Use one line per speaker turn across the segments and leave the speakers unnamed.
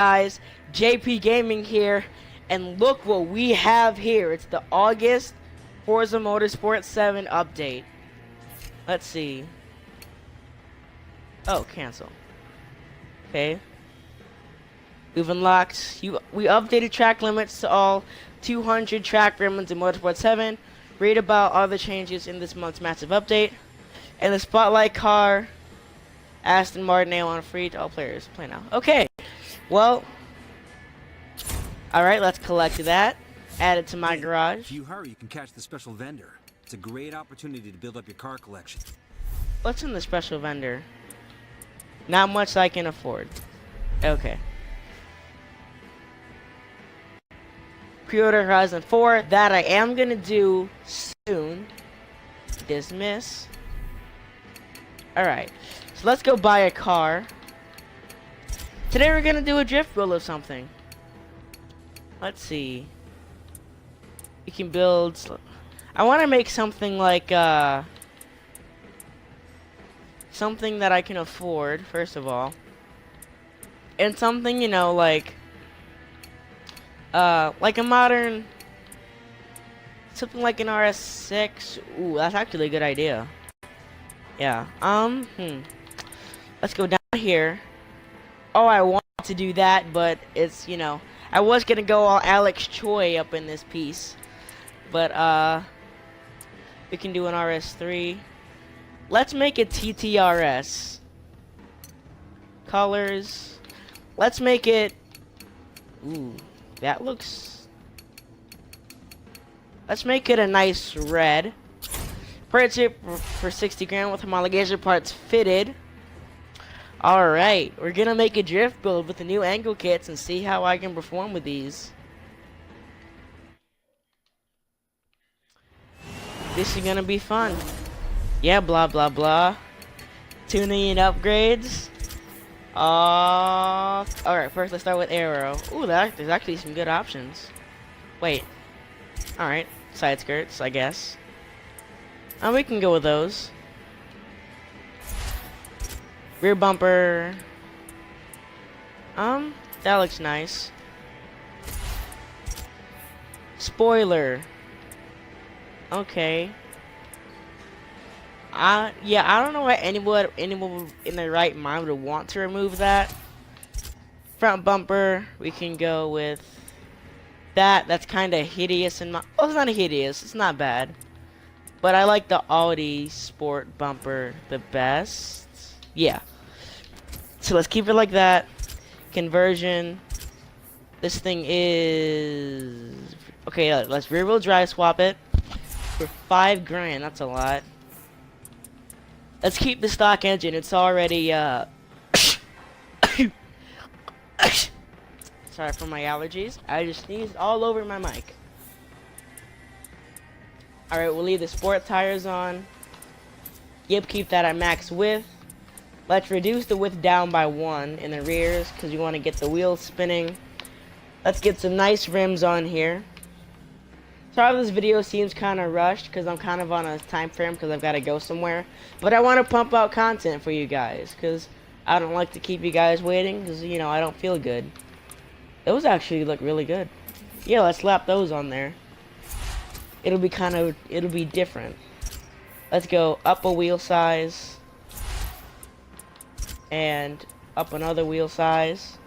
Guys, JP Gaming here, and look what we have here. It's the August Forza Motorsport 7 update. Let's see. Oh, cancel. Okay. We've unlocked, we updated track limits to all 200 track limits in Motorsport 7. Read about all the changes in this month's massive update. And the Spotlight car, Aston Martin A1 free to all players. Play now. Okay. Well, alright, let's collect that. Add it to my garage.
If you hurry, you can catch the special vendor. It's a great opportunity to build up your car collection.
What's in the special vendor? Not much I can afford. Okay. Pre-order Horizon 4. That I am gonna do soon. Dismiss. Alright. So let's go buy a car. Today we're gonna do a drift build of something. Let's see. We can build. I want to make something like something that I can afford, first of all, and something, you know, like a modern, something like an RS6. Ooh, that's actually a good idea. Yeah. Let's go down here. Oh, I want to do that, but it's, you know, I was gonna go all Alex Choi up in this piece, but we can do an RS3. Let's make it TTRS. Colors. Let's make it. Ooh, that looks. Let's make it a nice red. Purchase it for 60 grand with homologation parts fitted. Alright, we're gonna make a drift build with the new angle kits and see how I can perform with these. This is gonna be fun. Yeah, blah blah blah. Tuning and upgrades. Alright, first let's start with aero. Ooh, there's actually some good options. Wait. Alright, side skirts, I guess. We can go with those. Rear bumper. That looks nice. Spoiler. Okay. Yeah, I don't know why anyone in their right mind would want to remove that. Front bumper, we can go with that. That's kind of hideous in my. Oh, it's not hideous. It's not bad. But I like the Audi Sport bumper the best. Yeah. So let's keep it like that. Conversion. This thing is okay. Let's rear wheel drive swap it for 5 grand. That's a lot. Let's keep the stock engine. It's already sorry for my allergies. I just sneezed all over my mic. Alright, we'll leave the sport tires on. Yep, keep that at max width. Let's reduce the width down by 1 in the rears because we want to get the wheels spinning. Let's get some nice rims on here. Sorry if this video seems kind of rushed because I'm kind of on a time frame because I've got to go somewhere. But I want to pump out content for you guys because I don't like to keep you guys waiting because, you know, I don't feel good. Those actually look really good. Yeah, let's slap those on there. It'll be different. Let's go up a wheel size. And up another wheel size.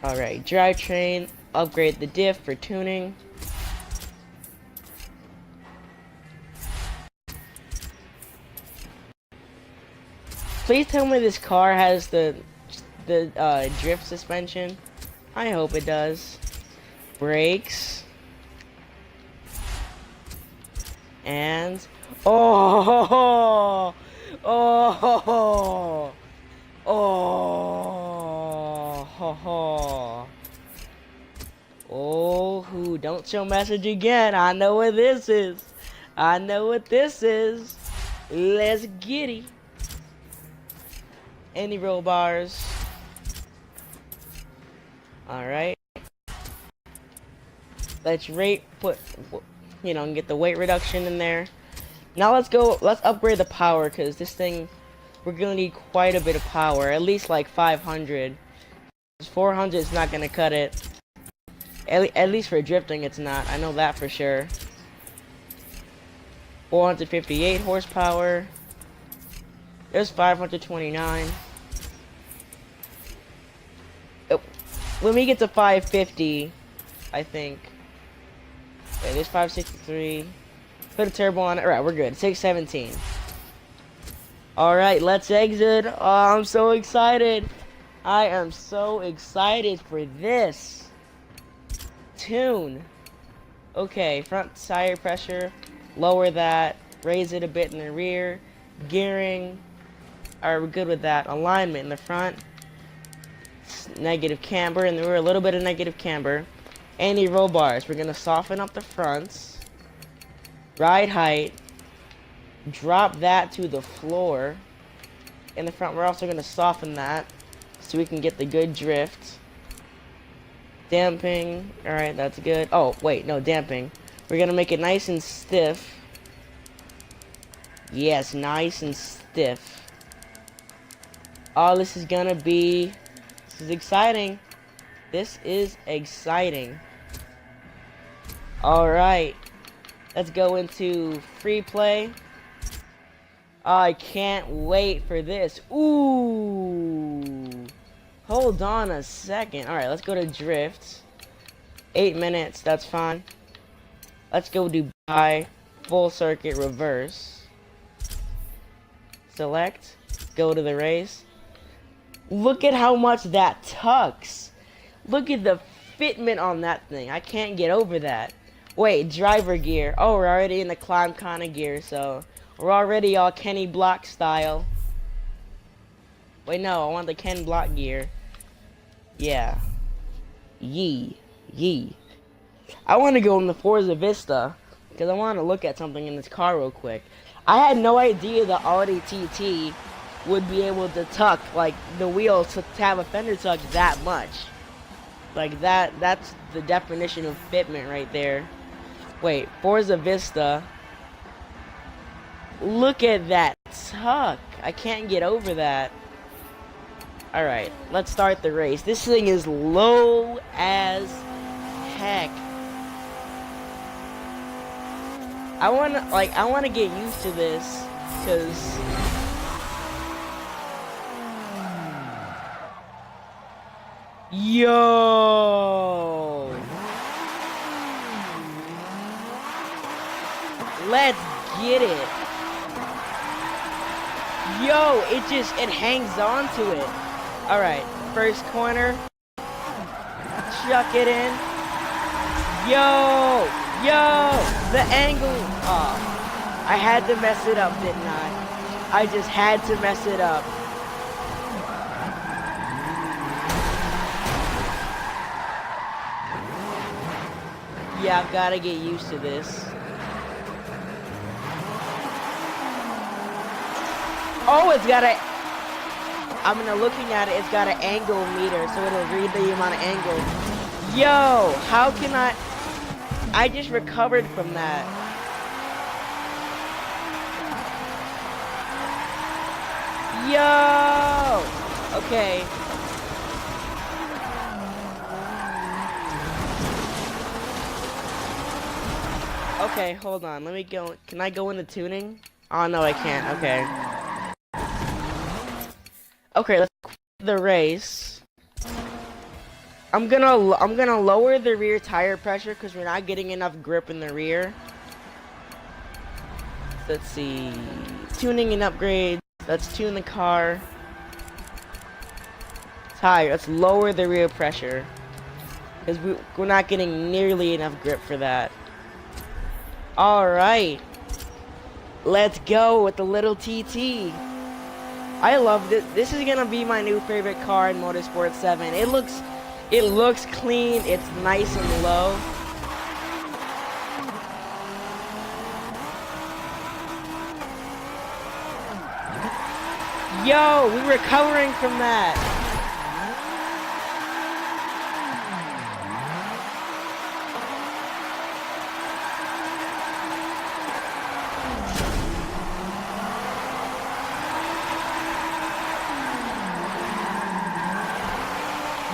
Alright, drivetrain. Upgrade the diff for tuning. Please tell me this car has the drift suspension. I hope it does. Brakes. And oh, oh, oh, oh, don't show message again. I know what this is. I know what this is. Let's get it. Any roll bars. Alright. Let's put, you know, get the weight reduction in there. Now let's upgrade the power, because this thing, we're gonna need quite a bit of power, at least like 500, 400 is not gonna cut it. At least for drifting, it's not. I know that for sure. 458 horsepower. There's 529. When we get to 550, I think. Okay, there's 563. Put a turbo on it. Alright, we're good. 617. Alright, let's exit. Oh, I'm so excited. I am so excited for this tune. Okay, front tire pressure. Lower that. Raise it a bit in the rear. Gearing. Alright, we're good with that. Alignment in the front. Negative camber in the rear. A little bit of negative camber. Anti-roll bars. We're going to soften up the fronts. Ride height. Drop that to the floor. In the front, we're also going to soften that so we can get the good drift. Damping. Alright, that's good. Oh, wait, no, damping. We're going to make it nice and stiff. Yes, nice and stiff. Oh, this is going to be... This is exciting. This is exciting. Alright. Let's go into free play. I can't wait for this. Ooh. Hold on a second. Alright, let's go to drift. 8 minutes, that's fine. Let's go Dubai. Full circuit reverse. Select. Go to the race. Look at how much that tucks. Look at the fitment on that thing. I can't get over that. Wait, driver gear. Oh, we're already in the climb kind of gear, so we're already all Kenny Block style. Wait, no, I want the Ken Block gear. Yeah. Yee. I want to go in the Forza Vista because I want to look at something in this car real quick. I had no idea the Audi TT would be able to tuck, like, the wheels to have a fender tuck that much. Like, that's the definition of fitment right there. Wait, Forza Vista. Look at that tuck. I can't get over that. Alright, let's start the race. This thing is low as heck. I wanna get used to this, cause yo, let's get it. Yo, it hangs on to it. Alright, first corner. Chuck it in. Yo, the angle. Oh, I had to mess it up, didn't I? I just had to mess it up. Yeah, I've got to get used to this. Oh, it's got a... I'm looking at it, it's got an angle meter, so it'll read the amount of angle. Yo, how can I just recovered from that. Yo! Okay. Okay, hold on. Let me go. Can I go into tuning? Oh, no, I can't. Okay. Okay, let's quit the race. I'm gonna lower the rear tire pressure because we're not getting enough grip in the rear. Let's see. Tuning and upgrades. Let's tune the car. Tire. Let's lower the rear pressure because we're not getting nearly enough grip for that. Alright. Let's go with the little TT. I love this. This is gonna be my new favorite car in Motorsport 7. It looks clean. It's nice and low. Yo, we're recovering from that.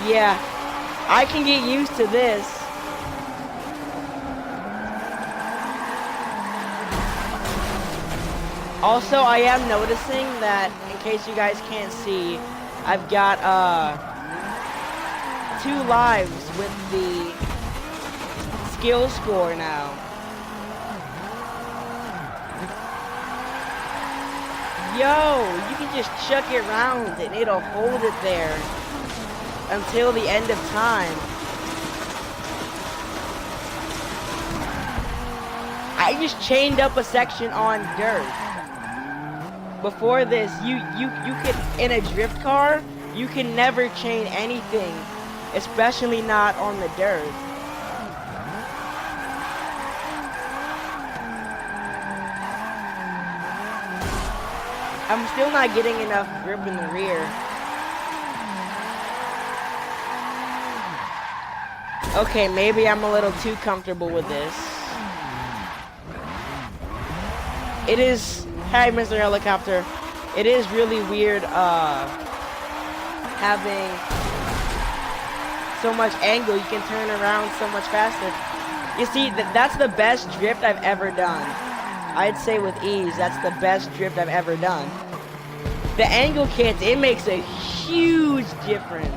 Yeah, I can get used to this. Also, I am noticing that, in case you guys can't see, I've got 2 lives with the skill score now. Yo, you can just chuck it around and it'll hold it there until the end of time. I just chained up a section on dirt. Before this, you could, in a drift car, you can never chain anything, especially not on the dirt. I'm still not getting enough grip in the rear. Okay, maybe I'm a little too comfortable with this. It is, hey Mr. Helicopter, it is really weird having so much angle. You can turn around so much faster. You see, that's the best drift I've ever done. I'd say with ease, that's the best drift I've ever done. The angle kits, it makes a huge difference.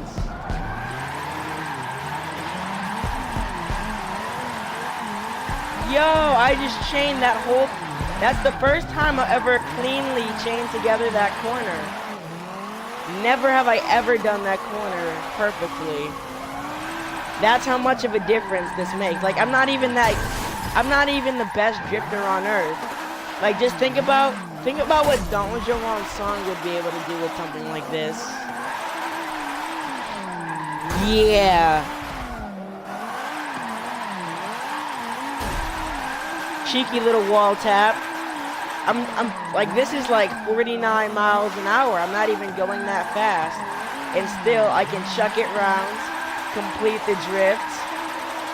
Yo, I just chained that whole... That's the first time I ever cleanly chained together that corner. Never have I ever done that corner perfectly. That's how much of a difference this makes. Like, I'm not even the best drifter on earth. Like, just think about what Donald Joan's song would be able to do with something like this. Yeah. Cheeky little wall tap. I'm like, this is like 49 miles an hour. I'm not even going that fast. And still, I can chuck it round, complete the drift.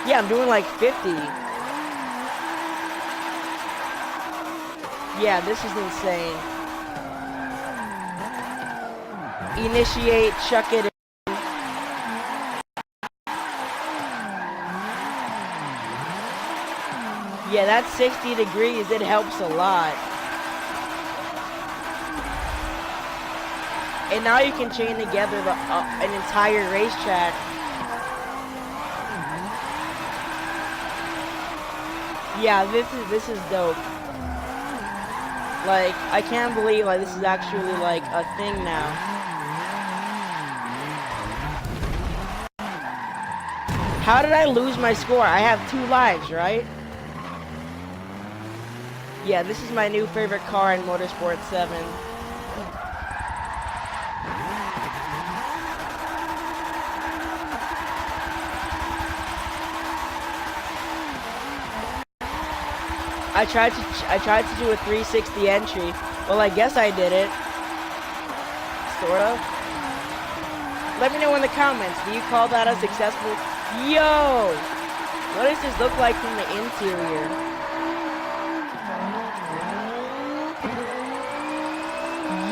Yeah, I'm doing like 50. Yeah, this is insane. Initiate, chuck it in. Yeah, that's 60 degrees. It helps a lot. And now you can chain together an entire racetrack. Yeah, this is dope. Like, I can't believe like this is actually like a thing now. How did I lose my score? I have 2 lives, right? Yeah, this is my new favorite car in Motorsport 7. I tried to do a 360 entry. Well, I guess I did it. Sort of. Let me know in the comments. Do you call that a successful? Yo! What does this look like from the interior?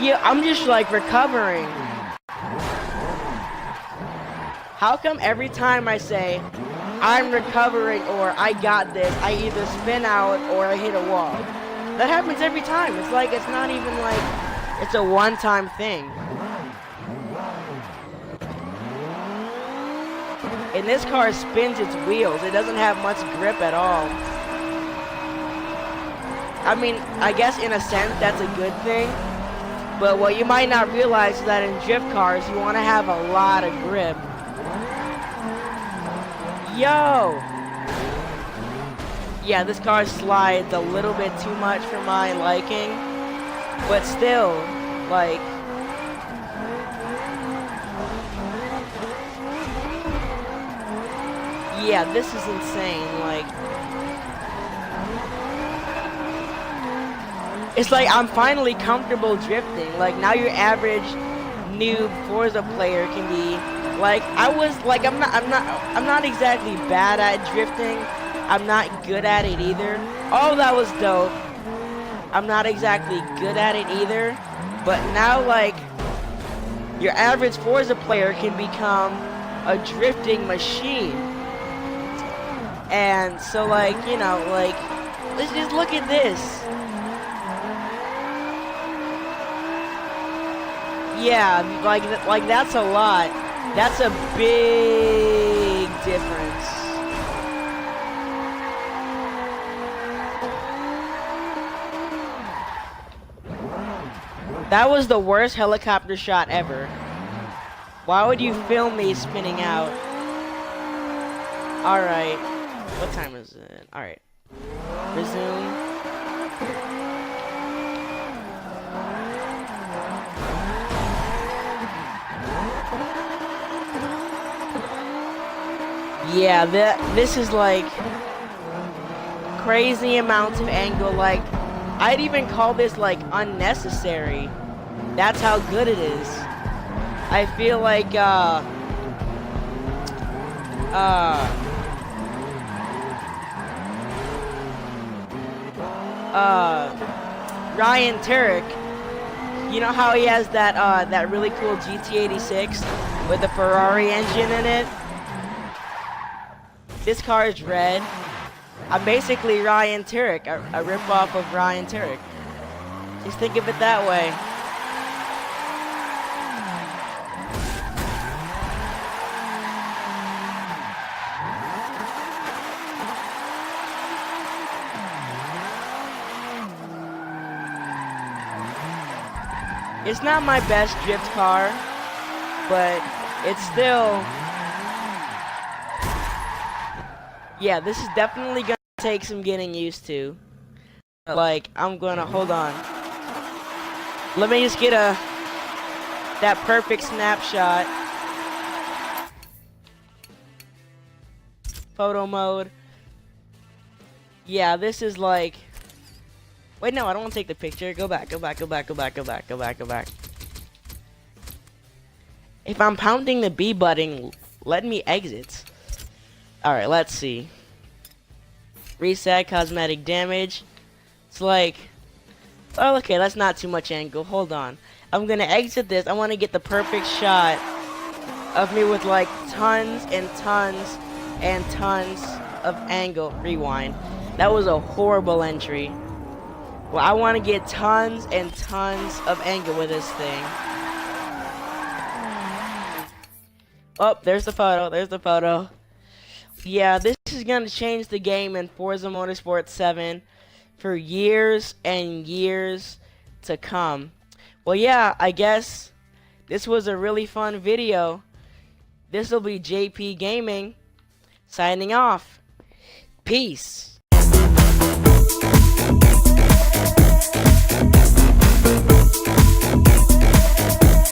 Yeah, I'm just like recovering. How come every time I say I'm recovering or I got this, I either spin out or I hit a wall? That happens every time. It's like, it's not even like it's a one-time thing. And this car spins its wheels. It doesn't have much grip at all. I mean, I guess in a sense that's a good thing. But what you might not realize is that in drift cars, you want to have a lot of grip. Yo! Yeah, this car slides a little bit too much for my liking. But still, like... Yeah, this is insane, like... It's like I'm finally comfortable drifting. Like, now your average noob Forza player can be... Like, I was, like, I'm not exactly bad at drifting. I'm not good at it either. Oh, that was dope. I'm not exactly good at it either. But now, like, your average Forza player can become a drifting machine. And so, like, you know, like, let's just look at this. Yeah, like that's a lot. That's a big difference. That was the worst helicopter shot ever. Why would you film me spinning out? Alright. What time is it? Alright. Resume. Yeah, this is like crazy amounts of angle. Like, I'd even call this like unnecessary. That's how good it is. I feel like Ryan Turek, you know how he has that really cool GT86 with the Ferrari engine in it? This car is red. I'm basically Ryan Turek, a ripoff of Ryan Turek. Just think of it that way. It's not my best drift car, but it's still... Yeah, this is definitely gonna take some getting used to. Like, I'm gonna... Hold on. Let me just get that perfect snapshot. Photo mode. Yeah, this is like... Wait, no, I don't want to take the picture. Go back. If I'm pounding the B button, let me exit. Alright, let's see. Reset, cosmetic damage. It's like... Oh, okay, that's not too much angle. Hold on. I'm gonna exit this. I want to get the perfect shot of me with like tons and tons and tons of angle. Rewind. That was a horrible entry. Well, I want to get tons and tons of angle with this thing. Oh, there's the photo. Yeah, this is going to change the game in Forza Motorsport 7 for years and years to come. Well, yeah, I guess this was a really fun video. This will be JP Gaming signing off. Peace.